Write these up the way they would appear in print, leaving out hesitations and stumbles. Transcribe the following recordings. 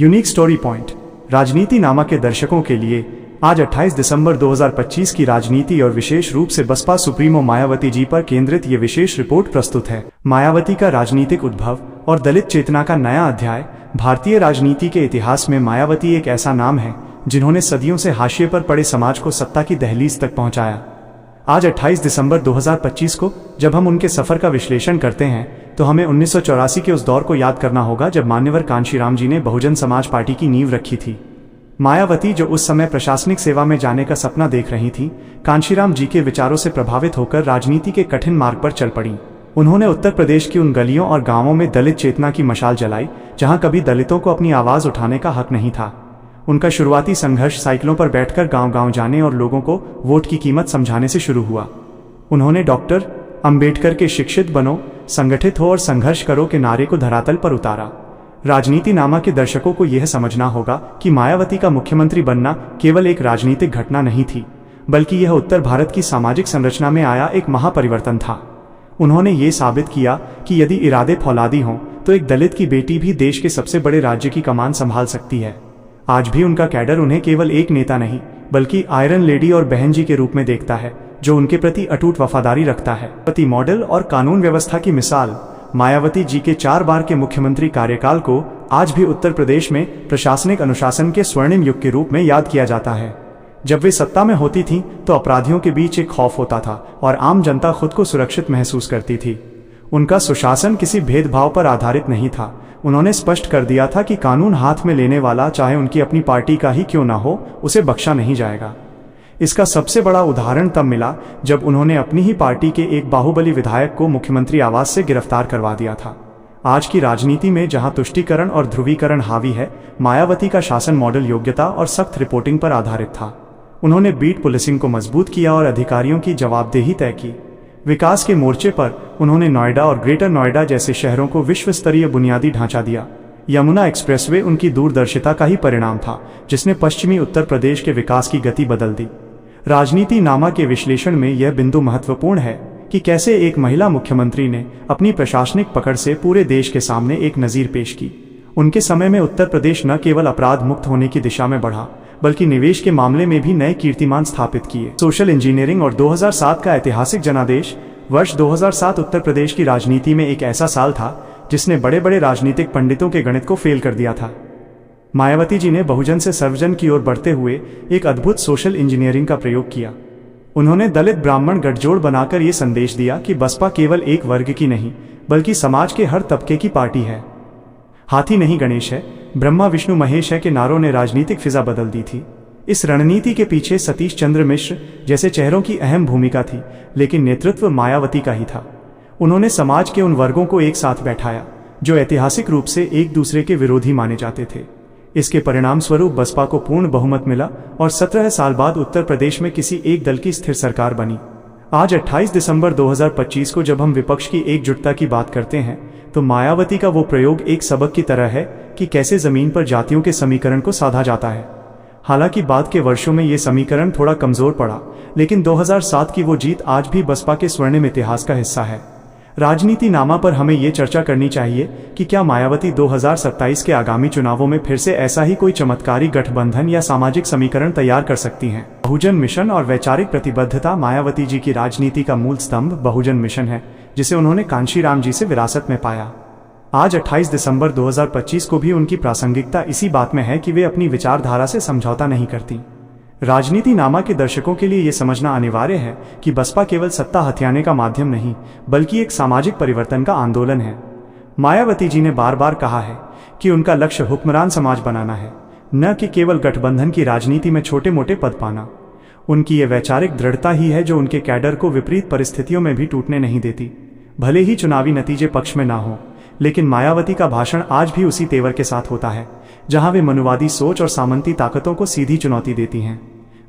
Unique story point. राजनीति नामा के दर्शकों के लिए आज 28 दिसंबर 2025 की राजनीति और विशेष रूप से बसपा सुप्रीमो मायावती जी पर केंद्रित ये विशेष रिपोर्ट प्रस्तुत है। मायावती का राजनीतिक उद्भव और दलित चेतना का नया अध्याय। भारतीय राजनीति के इतिहास में मायावती एक ऐसा नाम है जिन्होंने सदियों से हाशिए पर पड़े समाज को सत्ता की दहलीज तक पहुंचाया। आज 28 दिसंबर 2025 को जब हम उनके सफर का विश्लेषण करते हैं तो हमें 1984 के उस दौर को याद करना होगा जब मान्यवर कांशीराम जी ने बहुजन समाज पार्टी की नींव रखी थी। मायावती जो उस समय प्रशासनिक सेवा में जाने का सपना देख रही थी, कांशीराम जी के विचारों से प्रभावित होकर राजनीति के कठिन मार्ग पर चल पड़ी। उन्होंने उत्तर प्रदेश की उन गलियों और गांवों में दलित चेतना की मशाल जलाई जहां कभी दलितों को अपनी आवाज उठाने का हक नहीं था। उनका शुरुआती संघर्ष साइकिलों पर बैठकर गांव-गांव जाने और लोगों को वोट की कीमत समझाने से शुरू हुआ। उन्होंने डॉक्टर अंबेडकर के शिक्षित बनो, संगठित हो और संघर्ष करो के नारे को धरातल पर उतारा। राजनीति नामा के दर्शकों को यह समझना होगा कि मायावती का मुख्यमंत्री बनना केवल एक राजनीतिक घटना नहीं थी, बल्कि यह उत्तर भारत की सामाजिक संरचना में आया एक महापरिवर्तन था। उन्होंने ये साबित किया कि यदि इरादे फौलादी हों तो एक दलित की बेटी भी देश के सबसे बड़े राज्य की कमान संभाल सकती है। आज भी उनका कैडर उन्हें केवल एक नेता नहीं बल्कि आयरन लेडी और बहन जी के रूप में देखता है, जो उनके प्रति अटूट वफादारी रखता है। पति मॉडल और कानून व्यवस्था की मिसाल। मायावती जी के 4 बार के मुख्यमंत्री कार्यकाल को आज भी उत्तर प्रदेश में प्रशासनिक अनुशासन के स्वर्णिम युग के रूप में याद किया जाता है। जब वे सत्ता में होती थीं तो अपराधियों के बीच एक खौफ होता था और आम जनता खुद को सुरक्षित महसूस करती थी। उनका सुशासन किसी भेदभाव पर आधारित नहीं था। उन्होंने स्पष्ट कर दिया था कि कानून हाथ में लेने वाला चाहे उनकी अपनी पार्टी का ही क्यों ना हो, उसे बख्शा नहीं जाएगा। इसका सबसे बड़ा उदाहरण तब मिला जब उन्होंने अपनी ही पार्टी के एक बाहुबली विधायक को मुख्यमंत्री आवास से गिरफ्तार करवा दिया था। आज की राजनीति में जहां तुष्टीकरण और ध्रुवीकरण हावी है, मायावती का शासन मॉडल योग्यता और सख्त रिपोर्टिंग पर आधारित था। उन्होंने बीट पुलिसिंग को मजबूत किया और अधिकारियों की जवाबदेही तय की। विकास के मोर्चे पर उन्होंने नोएडा और ग्रेटर नोएडा जैसे शहरों को विश्व स्तरीय बुनियादी ढांचा दिया। यमुना एक्सप्रेसवे उनकी दूरदर्शिता का ही परिणाम था, जिसने पश्चिमी उत्तर प्रदेश के विकास की गति बदल दी। राजनीति नामा के विश्लेषण में यह बिंदु महत्वपूर्ण है कि कैसे एक महिला मुख्यमंत्री ने अपनी प्रशासनिक पकड़ से पूरे देश के सामने एक नजीर पेश की। उनके समय में उत्तर प्रदेश न केवल अपराध मुक्त होने की दिशा में बढ़ा, बल्कि निवेश के मामले में भी नए कीर्तिमान स्थापित किए। सोशल इंजीनियरिंग और 2007 का ऐतिहासिक जनादेश। वर्ष 2007 उत्तर प्रदेश की राजनीति में एक ऐसा साल था जिसने बड़े बड़े राजनीतिक पंडितों के गणित को फेल कर दिया था। मायावती जी ने बहुजन से सर्वजन की ओर बढ़ते हुए एक अद्भुत सोशल इंजीनियरिंग का प्रयोग किया। उन्होंने दलित ब्राह्मण गठजोड़ बनाकर ये संदेश दिया कि बसपा केवल एक वर्ग की नहीं बल्कि समाज के हर तबके की पार्टी है। हाथी नहीं गणेश है, ब्रह्मा विष्णु महेश है के नारों ने राजनीतिक फिजा बदल दी थी। इस रणनीति के पीछे सतीश चंद्र मिश्र जैसे चेहरों की अहम भूमिका थी, लेकिन नेतृत्व मायावती का ही था। उन्होंने समाज के उन वर्गों को एक साथ बैठाया जो ऐतिहासिक रूप से एक दूसरे के विरोधी माने जाते थे। इसके परिणाम स्वरूप बसपा को पूर्ण बहुमत मिला और 17 साल बाद उत्तर प्रदेश में किसी एक दल की स्थिर सरकार बनी। आज 28 दिसंबर 2025 को जब हम विपक्ष की एकजुटता की बात करते हैं तो मायावती का वो प्रयोग एक सबक की तरह है कि कैसे जमीन पर जातियों के समीकरण को साधा जाता है। हालांकि बाद के वर्षों में ये समीकरण थोड़ा कमजोर पड़ा, लेकिन 2007 की वो जीत आज भी बसपा के स्वर्णिम इतिहास का हिस्सा है। राजनीति नामा पर हमें ये चर्चा करनी चाहिए कि क्या मायावती 2027 के आगामी चुनावों में फिर से ऐसा ही कोई चमत्कारी गठबंधन या सामाजिक समीकरण तैयार कर सकती हैं। बहुजन मिशन और वैचारिक प्रतिबद्धता। मायावती जी की राजनीति का मूल स्तंभ बहुजन मिशन है, जिसे उन्होंने कांशीराम जी से विरासत में पाया। आज 28 दिसंबर 2025 को भी उनकी प्रासंगिकता इसी बात में है कि वे अपनी विचारधारा से समझौता नहीं करती। राजनीति नामा के दर्शकों के लिए यह समझना अनिवार्य है कि बसपा केवल सत्ता हथियाने का माध्यम नहीं बल्कि एक सामाजिक परिवर्तन का आंदोलन है। मायावती जी ने बार बार कहा है कि उनका लक्ष्य हुक्मरान समाज बनाना है, न कि केवल गठबंधन की राजनीति में छोटे मोटे पद पाना। उनकी यह वैचारिक दृढ़ता ही है जो उनके कैडर को विपरीत परिस्थितियों में भी टूटने नहीं देती। भले ही चुनावी नतीजे पक्ष में ना हो, लेकिन मायावती का भाषण आज भी उसी तेवर के साथ होता है जहां वे मनुवादी सोच और सामंती ताकतों को सीधी चुनौती देती हैं।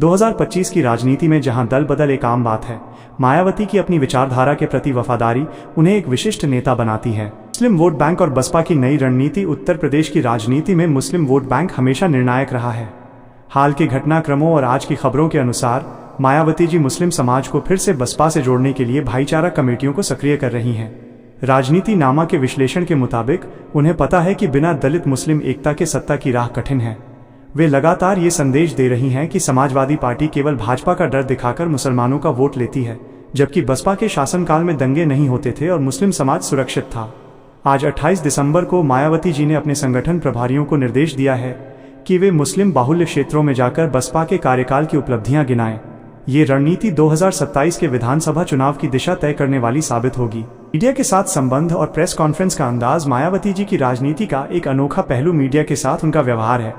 2025 की राजनीति में जहां दल बदल एक आम बात है, मायावती की अपनी विचारधारा के प्रति वफादारी उन्हें एक विशिष्ट नेता बनाती है। मुस्लिम वोट बैंक और बसपा की नई रणनीति। उत्तर प्रदेश की राजनीति में मुस्लिम वोट बैंक हमेशा निर्णायक रहा है। हाल के घटनाक्रमों और आज की खबरों के अनुसार मायावती जी मुस्लिम समाज को फिर से बसपा से जोड़ने के लिए भाईचारा कमेटियों को सक्रिय कर रही हैं। राजनीति नामा के विश्लेषण के मुताबिक उन्हें पता है कि बिना दलित मुस्लिम एकता के सत्ता की राह कठिन है। वे लगातार ये संदेश दे रही हैं कि समाजवादी पार्टी केवल भाजपा का डर दिखाकर मुसलमानों का वोट लेती है, जबकि बसपा के शासनकाल में दंगे नहीं होते थे और मुस्लिम समाज सुरक्षित था। आज 28 दिसंबर को मायावती जी ने अपने संगठन प्रभारियों को निर्देश दिया है कि वे मुस्लिम बाहुल्य क्षेत्रों में जाकर बसपा के कार्यकाल की उपलब्धियां गिनाएं। ये रणनीति 2027 के विधानसभा चुनाव की दिशा तय करने वाली साबित होगी। मीडिया के साथ संबंध और प्रेस कॉन्फ्रेंस का अंदाज मायावती जी की राजनीति का एक अनोखा पहलू मीडिया के साथ उनका व्यवहार है।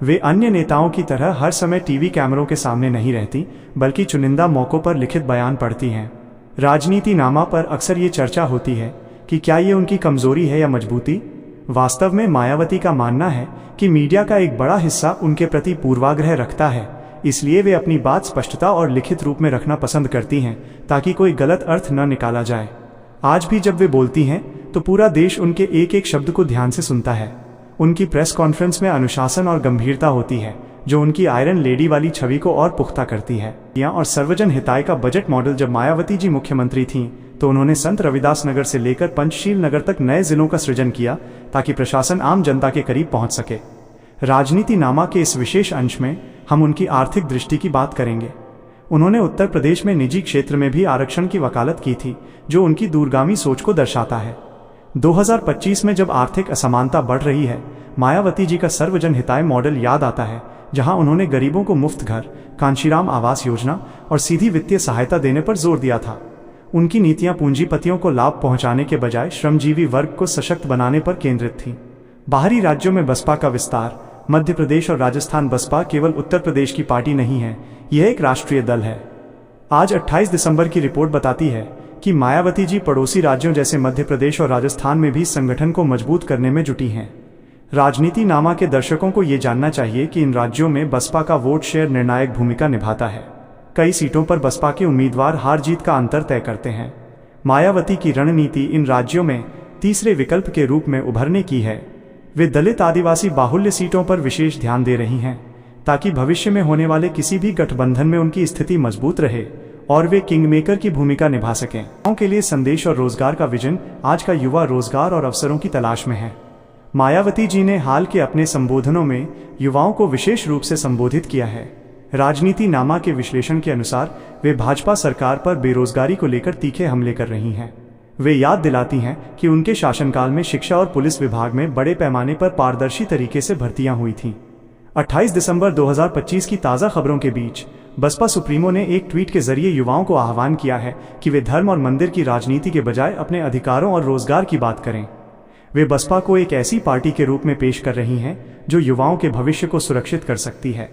वे अन्य नेताओं की तरह हर समय टीवी कैमरों के सामने नहीं रहती, बल्कि चुनिंदा मौकों पर लिखित बयान पढ़ती हैं। राजनीति नामा पर अक्सर ये चर्चा होती है कि क्या ये उनकी कमजोरी है या मजबूती। वास्तव में मायावती का मानना है कि मीडिया का एक बड़ा हिस्सा उनके प्रति पूर्वाग्रह रखता है, इसलिए वे अपनी बात स्पष्टता और लिखित रूप में रखना पसंद करती हैं ताकि कोई गलत अर्थ न निकाला जाए। आज भी जब वे बोलती हैं तो पूरा देश उनके एक एक शब्द को ध्यान से सुनता है। उनकी प्रेस कॉन्फ्रेंस में अनुशासन और गंभीरता होती है, जो उनकी आयरन लेडी वाली छवि को और पुख्ता करती है। और सर्वजन हिताय का बजट मॉडल जब मायावती जी मुख्यमंत्री थीं तो उन्होंने संत रविदास नगर से लेकर पंचशील नगर तक नए जिलों का सृजन किया ताकि प्रशासन आम जनता के करीब पहुंच सके। राजनीति नामा के इस विशेष अंश में हम उनकी आर्थिक दृष्टि की बात करेंगे। उन्होंने उत्तर प्रदेश में निजी क्षेत्र में भी आरक्षण की वकालत की थी, जो उनकी दूरगामी सोच को दर्शाता है। 2025 में जब आर्थिक असमानता बढ़ रही है, मायावती जी का सर्वजन हिताय मॉडल याद आता है, जहां उन्होंने गरीबों को मुफ्त घर, कांशीराम आवास योजना और सीधी वित्तीय सहायता देने पर जोर दिया था। उनकी नीतियां पूंजीपतियों को लाभ पहुंचाने के बजाय श्रमजीवी वर्ग को सशक्त बनाने पर केंद्रित थीं। बाहरी राज्यों में बसपा का विस्तार, मध्य प्रदेश और राजस्थान बसपा केवल उत्तर प्रदेश की पार्टी नहीं है, यह एक राष्ट्रीय दल है। आज 28 दिसंबर की रिपोर्ट बताती है कि मायावती जी पड़ोसी राज्यों जैसे मध्य प्रदेश और राजस्थान में भी संगठन को मजबूत करने में जुटी हैं। राजनीति नामा के दर्शकों को ये जानना चाहिए कि इन राज्यों में बसपा का वोट शेयर निर्णायक भूमिका निभाता है। कई सीटों पर बसपा के उम्मीदवार हार जीत का अंतर तय करते हैं। मायावती की रणनीति इन राज्यों में तीसरे विकल्प के रूप में उभरने की है। वे दलित आदिवासी बाहुल्य सीटों पर विशेष ध्यान दे रही हैं ताकि भविष्य में होने वाले किसी भी गठबंधन में उनकी स्थिति मजबूत रहे और वे किंगमेकर की भूमिका निभा सकें। युवाओं के लिए संदेश और रोजगार का विजन। आज का युवा रोजगार और अवसरों की तलाश में है। मायावती जी ने हाल के अपने संबोधनों में युवाओं को विशेष रूप से संबोधित किया है। राजनीति नामा के विश्लेषण के अनुसार वे भाजपा सरकार पर बेरोजगारी को लेकर तीखे हमले कर रही हैं। वे याद दिलाती हैं कि उनके शासनकाल में शिक्षा और पुलिस विभाग में बड़े पैमाने पर पारदर्शी तरीके से भर्तियां हुई थीं। 28 दिसंबर 2025 की ताज़ा खबरों के बीच बसपा सुप्रीमो ने एक ट्वीट के जरिए युवाओं को आह्वान किया है कि वे धर्म और मंदिर की राजनीति के बजाय अपने अधिकारों और रोजगार की बात करें। वे बसपा को एक ऐसी पार्टी के रूप में पेश कर रही हैं जो युवाओं के भविष्य को सुरक्षित कर सकती है।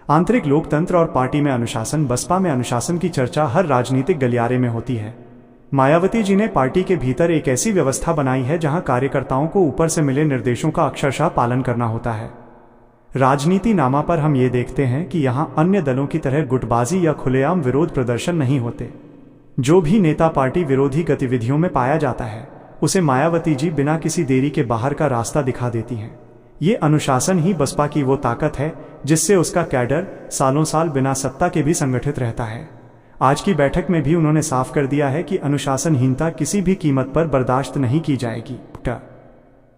आंतरिक लोकतंत्र और पार्टी में अनुशासन। बसपा में अनुशासन की चर्चा हर राजनीतिक गलियारे में होती है। मायावती जी ने पार्टी के भीतर एक ऐसी व्यवस्था बनाई है जहां कार्यकर्ताओं को ऊपर से मिले निर्देशों का अक्षरशः पालन करना होता है। राजनीति नामा पर हम ये देखते हैं कि यहां अन्य दलों की तरह गुटबाजी या खुलेआम विरोध प्रदर्शन नहीं होते। जो भी नेता पार्टी विरोधी गतिविधियों में पाया जाता है, उसे मायावती जी बिना किसी देरी के बाहर का रास्ता दिखा देती हैं। ये अनुशासन ही बसपा की वो ताकत है जिससे उसका कैडर सालों साल बिना सत्ता के भी संगठित रहता है। आज की बैठक में भी उन्होंने साफ कर दिया है कि अनुशासनहीनता किसी भी कीमत पर बर्दाश्त नहीं की जाएगी।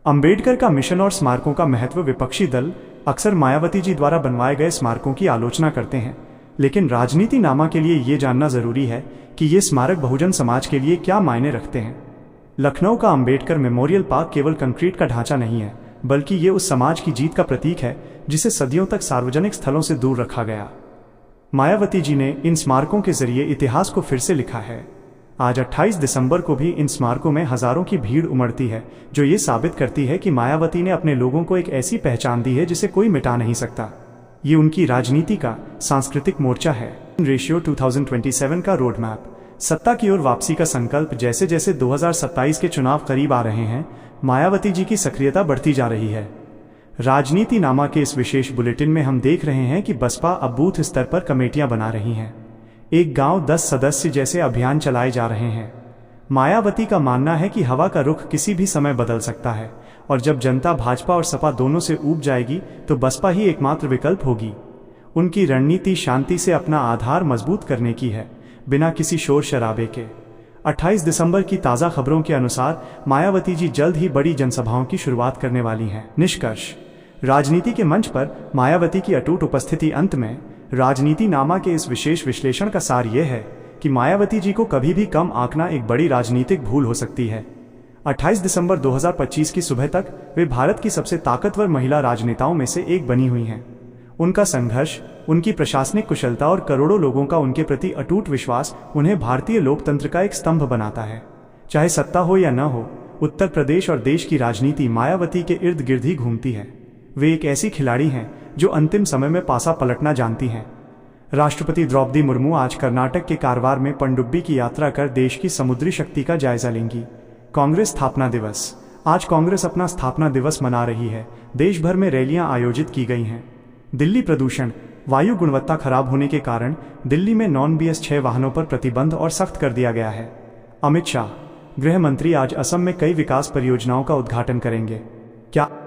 अंबेडकर का मिशन और स्मारकों का महत्व। विपक्षी दल अक्सर मायावती जी द्वारा बनवाए गए स्मारकों की आलोचना करते हैं, लेकिन राजनीति नामा के लिए ये जानना जरूरी है कि ये स्मारक बहुजन समाज के लिए क्या मायने रखते हैं। लखनऊ का अंबेडकर मेमोरियल पार्क केवल कंक्रीट का ढांचा नहीं है, बल्कि ये उस समाज की जीत का प्रतीक है जिसे सदियों तक सार्वजनिक स्थलों से दूर रखा गया। मायावती जी ने इन स्मारकों के जरिए इतिहास को फिर से लिखा है। आज 28 दिसंबर को भी इन स्मारकों में हजारों की भीड़ उमड़ती है, जो ये साबित करती है कि मायावती ने अपने लोगों को एक ऐसी पहचान दी है जिसे कोई मिटा नहीं सकता। ये उनकी राजनीति का सांस्कृतिक मोर्चा है। रेशियो 2027 का रोड मैप। सत्ता की ओर वापसी का संकल्प। जैसे जैसे 2027 के चुनाव करीब आ रहे हैं, मायावती जी की सक्रियता बढ़ती जा रही है। राजनीति नामा के इस विशेष बुलेटिन में हम देख रहे हैं कि बसपा अब बूथ स्तर पर कमेटियां बना रही हैं। एक गांव 10 सदस्य जैसे अभियान चलाए जा रहे हैं। मायावती का मानना है कि हवा का रुख किसी भी समय बदल सकता है और जब जनता भाजपा और सपा दोनों से ऊब जाएगी तो बसपा ही एकमात्र विकल्प होगी। उनकी रणनीति शांति से अपना आधार मजबूत करने की है, बिना किसी शोर शराबे के। 28 दिसंबर की ताज़ा खबरों के अनुसार मायावती जी जल्द ही बड़ी जनसभाओं की शुरुआत करने वाली हैं। निष्कर्ष: राजनीति के मंच पर मायावती की अटूट उपस्थिति। अंत में राजनीति नामा के इस विशेष विश्लेषण का सार यह है कि मायावती जी को कभी भी कम आंकना एक बड़ी राजनीतिक भूल हो सकती है। 28 दिसंबर 2025 की सुबह तक वे भारत की सबसे ताकतवर महिला राजनेताओं में से एक बनी हुई हैं। उनका संघर्ष, उनकी प्रशासनिक कुशलता और करोड़ों लोगों का उनके प्रति अटूट विश्वास उन्हें भारतीय लोकतंत्र का एक स्तंभ बनाता है। चाहे सत्ता हो या न हो, उत्तर प्रदेश और देश की राजनीति मायावती के इर्द गिर्द ही घूमती है। वे एक ऐसी खिलाड़ी हैं जो अंतिम समय में पासा पलटना जानती हैं। राष्ट्रपति द्रौपदी मुर्मू आज कर्नाटक के कारवार में पनडुब्बी की यात्रा कर देश की समुद्री शक्ति का जायजा लेंगी। कांग्रेस स्थापना दिवस। आज कांग्रेस अपना स्थापना दिवस मना रही है। देश भर में रैलियां आयोजित की गई हैं। दिल्ली प्रदूषण, वायु गुणवत्ता खराब होने के कारण दिल्ली में नॉन BS6 वाहनों पर प्रतिबंध और सख्त कर दिया गया है। अमित शाह, गृह मंत्री आज असम में कई विकास परियोजनाओं का उद्घाटन करेंगे। क्या